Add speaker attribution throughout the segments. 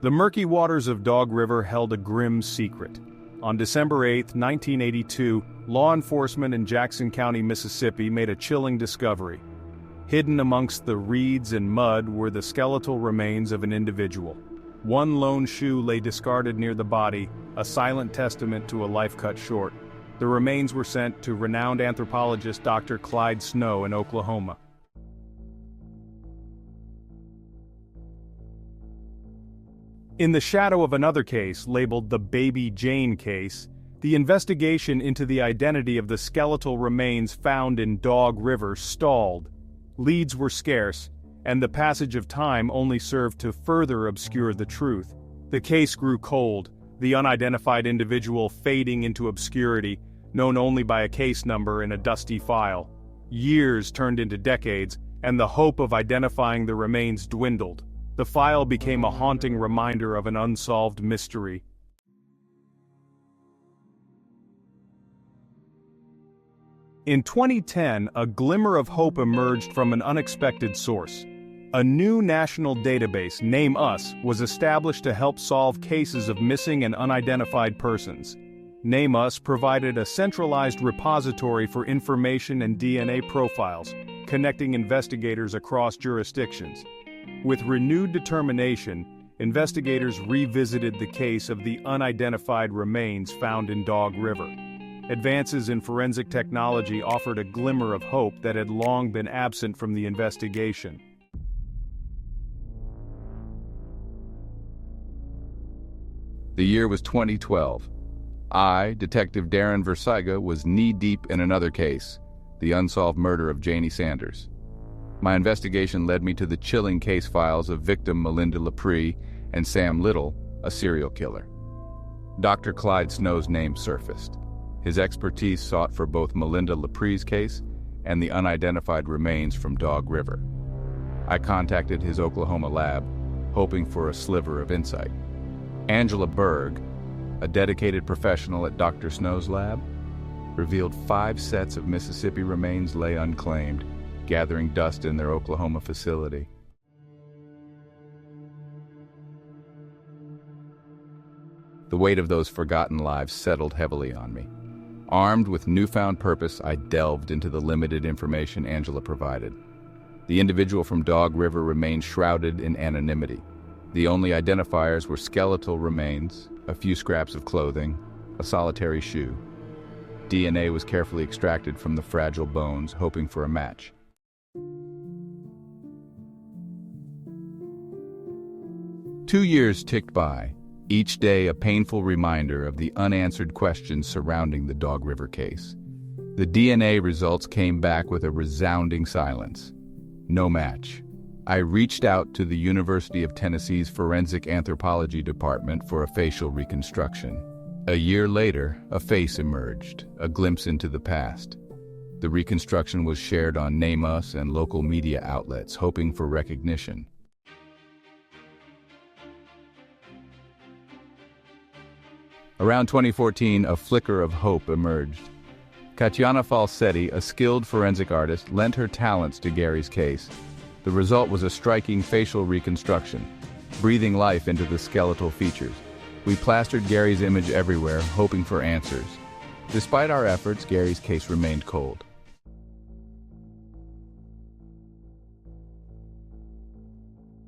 Speaker 1: The murky waters of Dog River held a grim secret. On December 8, 1982, law enforcement in Jackson County, Mississippi made a chilling discovery. Hidden amongst the reeds and mud were the skeletal remains of an individual. One lone shoe lay discarded near the body, a silent testament to a life cut short. The remains were sent to renowned anthropologist Dr. Clyde Snow in Oklahoma. In the shadow of another case, labeled the Baby Jane case, the investigation into the identity of the skeletal remains found in Dog River stalled. Leads were scarce, and the passage of time only served to further obscure the truth. The case grew cold, the unidentified individual fading into obscurity, known only by a case number in a dusty file. Years turned into decades, and the hope of identifying the remains dwindled. The file became a haunting reminder of an unsolved mystery. In 2010, a glimmer of hope emerged from an unexpected source. A new national database, Name Us, was established to help solve cases of missing and unidentified persons. Name Us provided a centralized repository for information and DNA profiles, connecting investigators across jurisdictions. With renewed determination, investigators revisited the case of the unidentified remains found in Dog River. Advances in forensic technology offered a glimmer of hope that had long been absent from the investigation.
Speaker 2: The year was 2012. I, Detective Darren Versiga, was knee-deep in another case, the unsolved murder of Janie Sanders. My investigation led me to the chilling case files of victim Melinda Lepre and Sam Little, a serial killer. Dr. Clyde Snow's name surfaced. His expertise sought for both Melinda Lepre's case and the unidentified remains from Dog River. I contacted his Oklahoma lab, hoping for a sliver of insight. Angela Berg, a dedicated professional at Dr. Snow's lab, revealed 5 sets of Mississippi remains lay unclaimed, gathering dust in their Oklahoma facility. The weight of those forgotten lives settled heavily on me. Armed with newfound purpose, I delved into the limited information Angela provided. The individual from Dog River remained shrouded in anonymity. The only identifiers were skeletal remains, a few scraps of clothing, a solitary shoe. DNA was carefully extracted from the fragile bones, hoping for a match. Two years ticked by, each day a painful reminder of the unanswered questions surrounding the Dog River case. The DNA results came back with a resounding silence. No match. I reached out to the University of Tennessee's Forensic Anthropology Department for a facial reconstruction. A year later, a face emerged, a glimpse into the past. The reconstruction was shared on Name Us and local media outlets, hoping for recognition. Around 2014, a flicker of hope emerged. Katiana Falsetti, a skilled forensic artist, lent her talents to Gary's case. The result was a striking facial reconstruction, breathing life into the skeletal features. We plastered Gary's image everywhere, hoping for answers. Despite our efforts, Gary's case remained cold.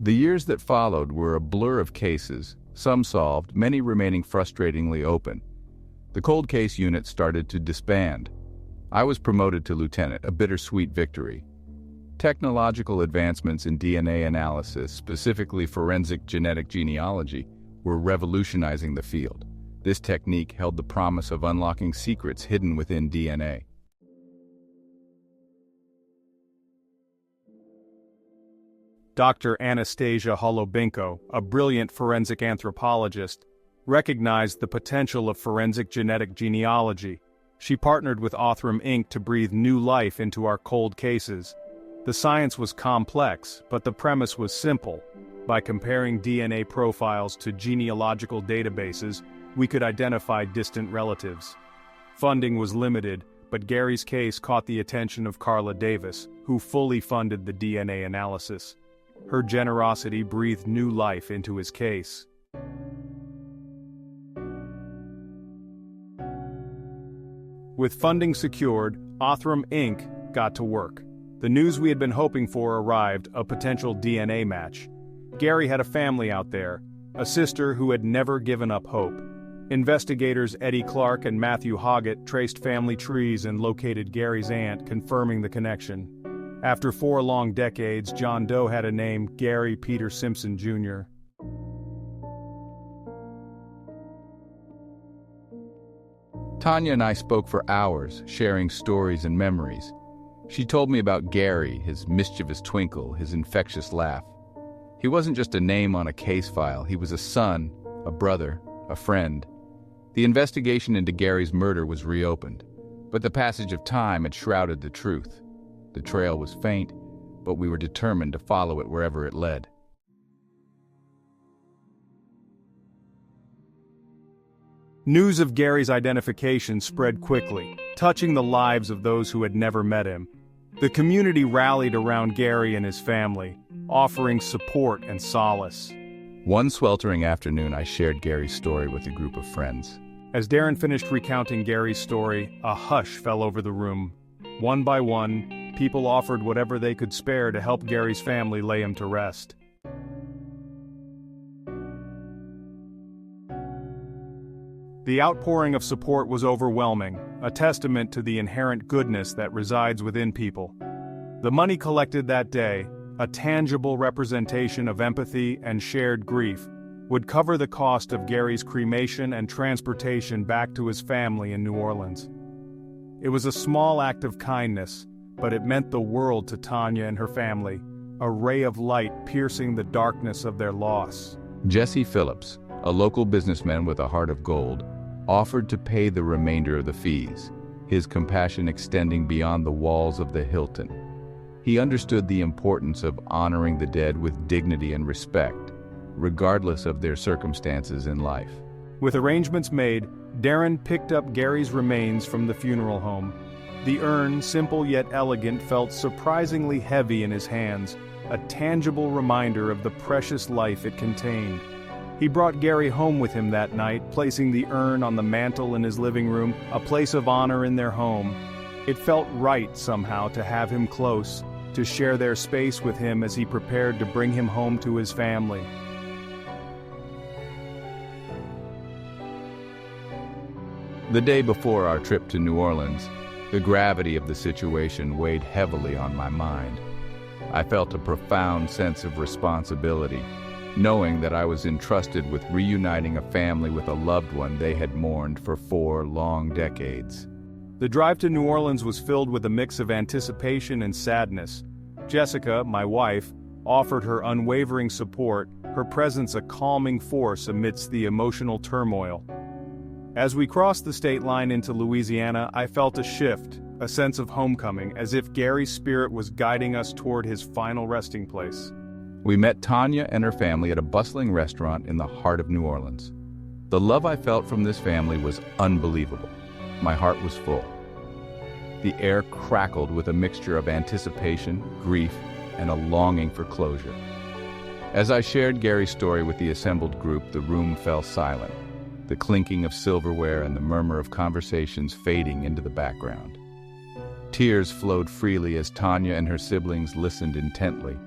Speaker 2: The years that followed were a blur of cases, some solved, many remaining frustratingly open. The cold case unit started to disband. I was promoted to lieutenant, a bittersweet victory. Technological advancements in DNA analysis, specifically forensic genetic genealogy, were revolutionizing the field. This technique held the promise of unlocking secrets hidden within DNA.
Speaker 1: Dr. Anastasia Holobinko, a brilliant forensic anthropologist, recognized the potential of forensic genetic genealogy. She partnered with Othram Inc. to breathe new life into our cold cases. The science was complex, but the premise was simple. By comparing DNA profiles to genealogical databases, we could identify distant relatives. Funding was limited, but Gary's case caught the attention of Carla Davis, who fully funded the DNA analysis. Her generosity breathed new life into his case. With funding secured, Othram Inc. got to work. The news we had been hoping for arrived, a potential DNA match. Gary had a family out there, a sister who had never given up hope. Investigators Eddie Clark and Matthew Hoggett traced family trees and located Gary's aunt, confirming the connection. After 4 long decades, John Doe had a name, Gary Peter Simpson, Jr.
Speaker 2: Tanya and I spoke for hours, sharing stories and memories. She told me about Gary, his mischievous twinkle, his infectious laugh. He wasn't just a name on a case file, he was a son, a brother, a friend. The investigation into Gary's murder was reopened, but the passage of time had shrouded the truth. The trail was faint, but we were determined to follow it wherever it led.
Speaker 1: News of Gary's identification spread quickly, touching the lives of those who had never met him. The community rallied around Gary and his family, offering support and solace.
Speaker 2: One sweltering afternoon, I shared Gary's story with a group of friends.
Speaker 1: As Darren finished recounting Gary's story, a hush fell over the room. One by one, people offered whatever they could spare to help Gary's family lay him to rest. The outpouring of support was overwhelming, a testament to the inherent goodness that resides within people. The money collected that day, a tangible representation of empathy and shared grief, would cover the cost of Gary's cremation and transportation back to his family in New Orleans. It was a small act of kindness, but it meant the world to Tanya and her family, a ray of light piercing the darkness of their loss.
Speaker 2: Jesse Phillips, a local businessman with a heart of gold, offered to pay the remainder of the fees, his compassion extending beyond the walls of the Hilton. He understood the importance of honoring the dead with dignity and respect, regardless of their circumstances in life.
Speaker 1: With arrangements made, Darren picked up Gary's remains from the funeral home. The urn, simple yet elegant, felt surprisingly heavy in his hands, a tangible reminder of the precious life it contained. He brought Gary home with him that night, placing the urn on the mantel in his living room, a place of honor in their home. It felt right somehow to have him close, to share their space with him as he prepared to bring him home to his family.
Speaker 2: The day before our trip to New Orleans, the gravity of the situation weighed heavily on my mind. I felt a profound sense of responsibility, knowing that I was entrusted with reuniting a family with a loved one they had mourned for 4 long decades.
Speaker 1: The drive to New Orleans was filled with a mix of anticipation and sadness. Jessica, my wife, offered her unwavering support, her presence a calming force amidst the emotional turmoil. As we crossed the state line into Louisiana, I felt a shift, a sense of homecoming, as if Gary's spirit was guiding us toward his final resting place.
Speaker 2: We met Tanya and her family at a bustling restaurant in the heart of New Orleans. The love I felt from this family was unbelievable. My heart was full. The air crackled with a mixture of anticipation, grief, and a longing for closure. As I shared Gary's story with the assembled group, the room fell silent, the clinking of silverware and the murmur of conversations fading into the background. Tears flowed freely as Tanya and her siblings listened intently,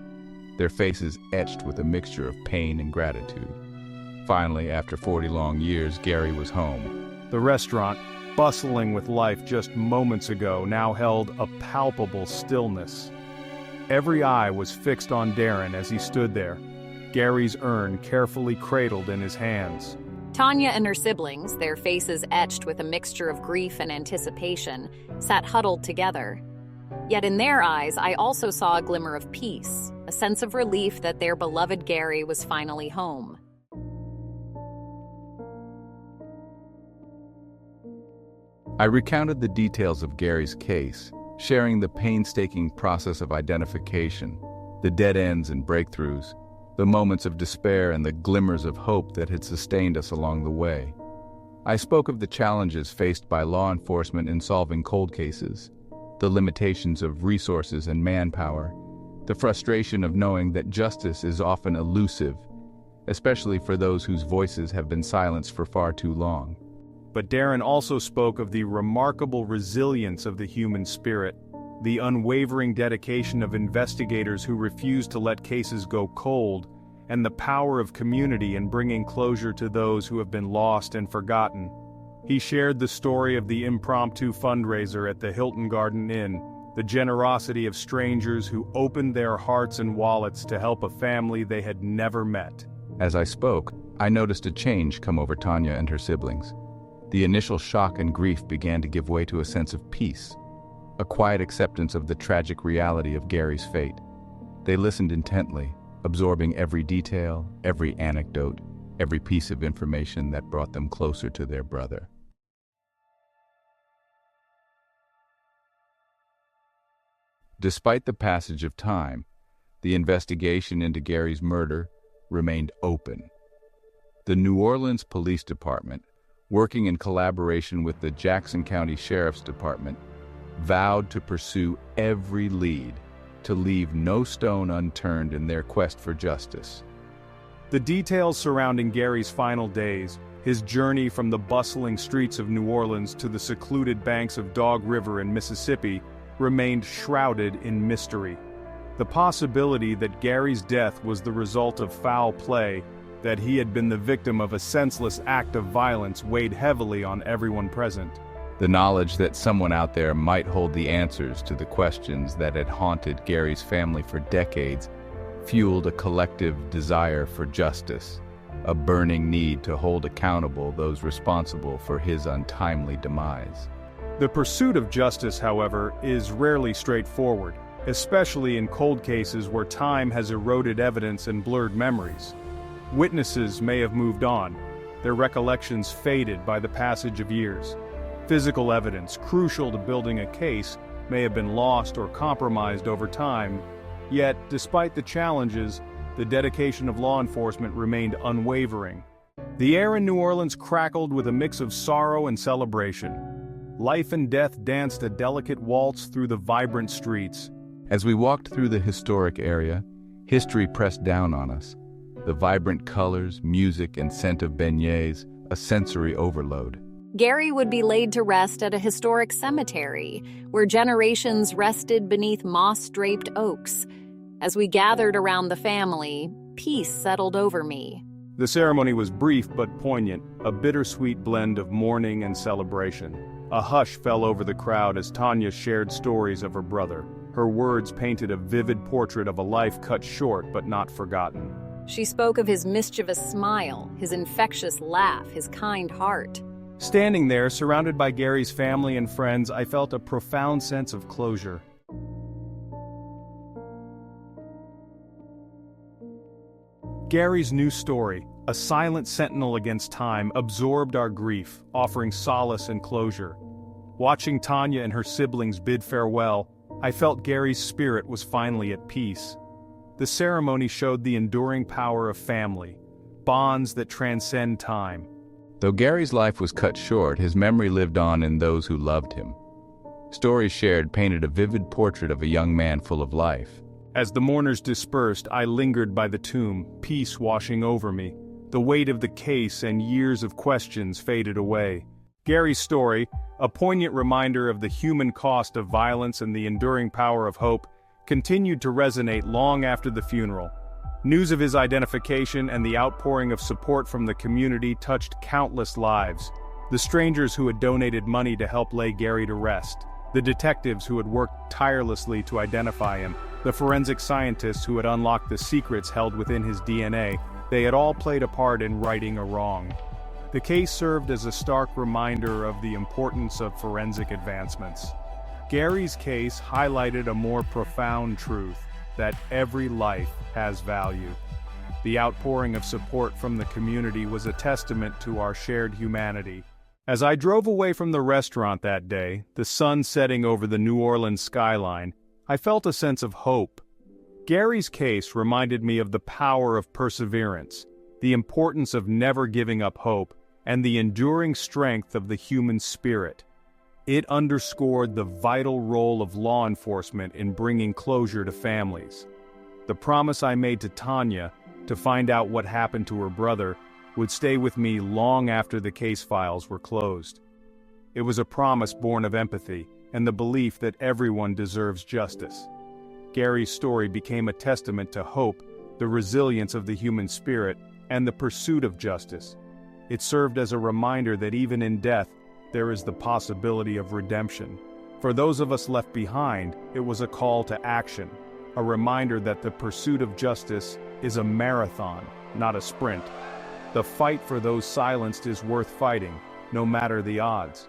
Speaker 2: their faces etched with a mixture of pain and gratitude. Finally, after 40 long years, Gary was home.
Speaker 1: The restaurant, bustling with life just moments ago, now held a palpable stillness. Every eye was fixed on Darren as he stood there, Gary's urn carefully cradled in his hands.
Speaker 3: Tanya and her siblings, their faces etched with a mixture of grief and anticipation, sat huddled together. Yet in their eyes, I also saw a glimmer of peace, a sense of relief that their beloved Gary was finally home.
Speaker 2: I recounted the details of Gary's case, sharing the painstaking process of identification, the dead ends and breakthroughs, the moments of despair and the glimmers of hope that had sustained us along the way. I spoke of the challenges faced by law enforcement in solving cold cases, the limitations of resources and manpower, the frustration of knowing that justice is often elusive, especially for those whose voices have been silenced for far too long.
Speaker 1: But Darren also spoke of the remarkable resilience of the human spirit, the unwavering dedication of investigators who refuse to let cases go cold, and the power of community in bringing closure to those who have been lost and forgotten. He shared the story of the impromptu fundraiser at the Hilton Garden Inn, the generosity of strangers who opened their hearts and wallets to help a family they had never met.
Speaker 2: As I spoke, I noticed a change come over Tanya and her siblings. The initial shock and grief began to give way to a sense of peace, a quiet acceptance of the tragic reality of Gary's fate. They listened intently, absorbing every detail, every anecdote, every piece of information that brought them closer to their brother. Despite the passage of time, the investigation into Gary's murder remained open. The New Orleans Police Department, working in collaboration with the Jackson County Sheriff's Department, vowed to pursue every lead, to leave no stone unturned in their quest for justice.
Speaker 1: The details surrounding Gary's final days, his journey from the bustling streets of New Orleans to the secluded banks of Dog River in Mississippi, remained shrouded in mystery. The possibility that Gary's death was the result of foul play, that he had been the victim of a senseless act of violence, weighed heavily on everyone present.
Speaker 2: The knowledge that someone out there might hold the answers to the questions that had haunted Gary's family for decades fueled a collective desire for justice, a burning need to hold accountable those responsible for his untimely demise.
Speaker 1: The pursuit of justice, however, is rarely straightforward, especially in cold cases where time has eroded evidence and blurred memories. Witnesses may have moved on, their recollections faded by the passage of years. Physical evidence, crucial to building a case, may have been lost or compromised over time, yet, despite the challenges, the dedication of law enforcement remained unwavering. The air in New Orleans crackled with a mix of sorrow and celebration. Life and death danced a delicate waltz through the vibrant streets.
Speaker 2: As we walked through the historic area, history pressed down on us. The vibrant colors, music, and scent of beignets, a sensory overload.
Speaker 3: Gary would be laid to rest at a historic cemetery, where generations rested beneath moss-draped oaks. As we gathered around the family, peace settled over me.
Speaker 1: The ceremony was brief but poignant, a bittersweet blend of mourning and celebration. A hush fell over the crowd as Tanya shared stories of her brother. Her words painted a vivid portrait of a life cut short but not forgotten.
Speaker 3: She spoke of his mischievous smile, his infectious laugh, his kind heart.
Speaker 1: Standing there, surrounded by Gary's family and friends, I felt a profound sense of closure. Gary's new story, a silent sentinel against time, absorbed our grief, offering solace and closure. Watching Tanya and her siblings bid farewell, I felt Gary's spirit was finally at peace. The ceremony showed the enduring power of family, bonds that transcend time.
Speaker 2: Though Gary's life was cut short, his memory lived on in those who loved him. Stories shared painted a vivid portrait of a young man full of life.
Speaker 1: As the mourners dispersed, I lingered by the tomb, peace washing over me. The weight of the case and years of questions faded away. Gary's story, a poignant reminder of the human cost of violence and the enduring power of hope, continued to resonate long after the funeral. News of his identification and the outpouring of support from the community touched countless lives. The strangers who had donated money to help lay Gary to rest, the detectives who had worked tirelessly to identify him, the forensic scientists who had unlocked the secrets held within his DNA, they had all played a part in righting a wrong. The case served as a stark reminder of the importance of forensic advancements. Gary's case highlighted a more profound truth, that every life has value. The outpouring of support from the community was a testament to our shared humanity. As I drove away from the restaurant that day, the sun setting over the New Orleans skyline, I felt a sense of hope. Gary's case reminded me of the power of perseverance, the importance of never giving up hope, and the enduring strength of the human spirit. It underscored the vital role of law enforcement in bringing closure to families. The promise I made to Tanya, to find out what happened to her brother would stay with me long after the case files were closed. It was a promise born of empathy and the belief that everyone deserves justice. Gary's story became a testament to hope, the resilience of the human spirit, and the pursuit of justice. It served as a reminder that even in death, there is the possibility of redemption. For those of us left behind, it was a call to action, a reminder that the pursuit of justice is a marathon, not a sprint. The fight for those silenced is worth fighting, no matter the odds.